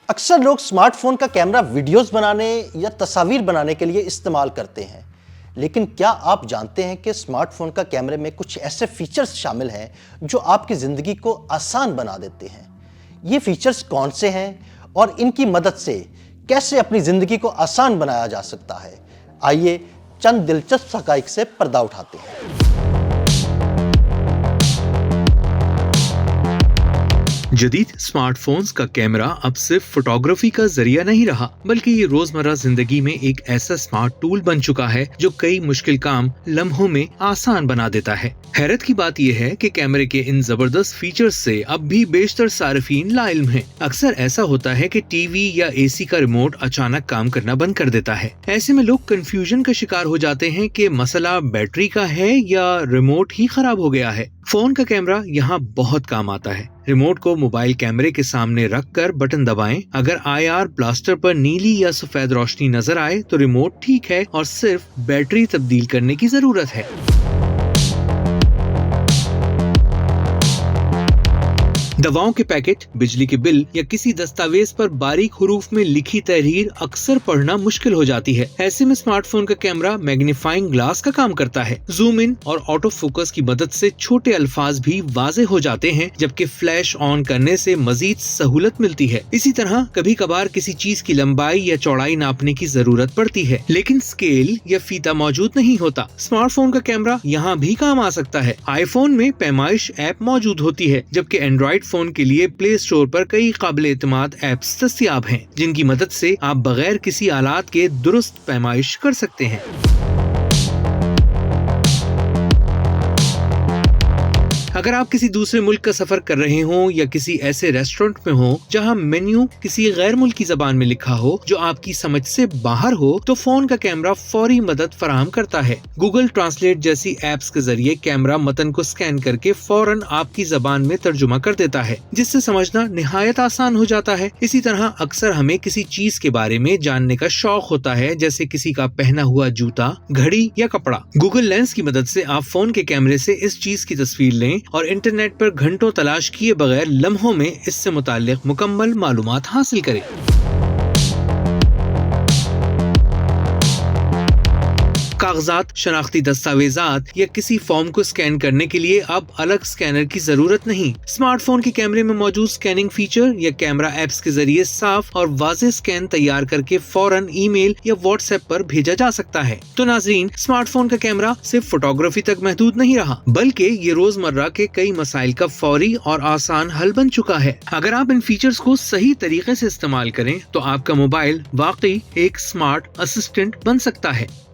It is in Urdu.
اکثر لوگ سمارٹ فون کا کیمرہ ویڈیوز بنانے یا تصاویر بنانے کے لیے استعمال کرتے ہیں، لیکن کیا آپ جانتے ہیں کہ سمارٹ فون کا کیمرے میں کچھ ایسے فیچرز شامل ہیں جو آپ کی زندگی کو آسان بنا دیتے ہیں؟ یہ فیچرز کون سے ہیں اور ان کی مدد سے کیسے اپنی زندگی کو آسان بنایا جا سکتا ہے؟ آئیے چند دلچسپ حقائق سے پردہ اٹھاتے ہیں۔ جدید سمارٹ فونز کا کیمرہ اب صرف فوٹوگرافی کا ذریعہ نہیں رہا، بلکہ یہ روزمرہ زندگی میں ایک ایسا سمارٹ ٹول بن چکا ہے جو کئی مشکل کام لمحوں میں آسان بنا دیتا ہے۔ حیرت کی بات یہ ہے کہ کیمرے کے ان زبردست فیچرز سے اب بھی بیشتر صارفین لا علم ہیں۔ اکثر ایسا ہوتا ہے کہ ٹی وی یا اے سی کا ریموٹ اچانک کام کرنا بند کر دیتا ہے۔ ایسے میں لوگ کنفیوژن کا شکار ہو جاتے ہیں کہ مسئلہ بیٹری کا ہے یا ریموٹ ہی خراب ہو گیا ہے۔ فون کا کیمرہ یہاں بہت کام آتا ہے۔ ریموٹ کو موبائل کیمرے کے سامنے رکھ کر بٹن دبائیں۔ اگر IR بلاسٹر پر نیلی یا سفید روشنی نظر آئے تو ریموٹ ٹھیک ہے اور صرف بیٹری تبدیل کرنے کی ضرورت ہے۔ دواؤں کے پیکٹ، بجلی کے بل یا کسی دستاویز پر باریک حروف میں لکھی تحریر اکثر پڑھنا مشکل ہو جاتی ہے۔ ایسے میں سمارٹ فون کا کیمرہ میگنیفائنگ گلاس کا کام کرتا ہے۔ زوم ان اور آٹو فوکس کی مدد سے چھوٹے الفاظ بھی واضح ہو جاتے ہیں، جبکہ فلیش آن کرنے سے مزید سہولت ملتی ہے۔ اسی طرح کبھی کبھار کسی چیز کی لمبائی یا چوڑائی ناپنے کی ضرورت پڑتی ہے، لیکن اسکیل یا فیتہ موجود نہیں ہوتا۔ سمارٹ فون کا کیمرہ یہاں بھی کام آ سکتا ہے۔ آئی فون میں پیمائش ایپ موجود ہوتی ہے، جبکہ اینڈرائیڈ فون کے لیے پلے اسٹور پر کئی قابل اعتماد ایپس دستیاب ہیں، جن کی مدد سے آپ بغیر کسی آلات کے درست پیمائش کر سکتے ہیں۔ اگر آپ کسی دوسرے ملک کا سفر کر رہے ہوں یا کسی ایسے ریسٹورنٹ میں ہوں جہاں مینیو کسی غیر ملکی زبان میں لکھا ہو جو آپ کی سمجھ سے باہر ہو، تو فون کا کیمرہ فوری مدد فراہم کرتا ہے۔ گوگل ٹرانسلیٹ جیسی ایپس کے ذریعے کیمرہ متن کو سکین کر کے فوراً آپ کی زبان میں ترجمہ کر دیتا ہے، جس سے سمجھنا نہایت آسان ہو جاتا ہے۔ اسی طرح اکثر ہمیں کسی چیز کے بارے میں جاننے کا شوق ہوتا ہے، جیسے کسی کا پہنا ہوا جوتا، گھڑی یا کپڑا۔ گوگل لینس کی مدد سے آپ فون کے کیمرے سے اس چیز کی تصویر لیں اور انٹرنیٹ پر گھنٹوں تلاش کیے بغیر لمحوں میں اس سے متعلق مکمل معلومات حاصل کریں۔ کاغذات، شناختی دستاویزات یا کسی فارم کو سکین کرنے کے لیے اب الگ سکینر کی ضرورت نہیں۔ سمارٹ فون کے کیمرے میں موجود سکیننگ فیچر یا کیمرہ ایپس کے ذریعے صاف اور واضح سکین تیار کر کے فوراً ای میل یا واٹس ایپ پر بھیجا جا سکتا ہے۔ تو ناظرین، سمارٹ فون کا کیمرہ صرف فوٹوگرافی تک محدود نہیں رہا، بلکہ یہ روزمرہ کے کئی مسائل کا فوری اور آسان حل بن چکا ہے۔ اگر آپ ان فیچرز کو صحیح طریقے سے استعمال کریں تو آپ کا موبائل واقعی ایک سمارٹ اسسٹنٹ بن سکتا ہے۔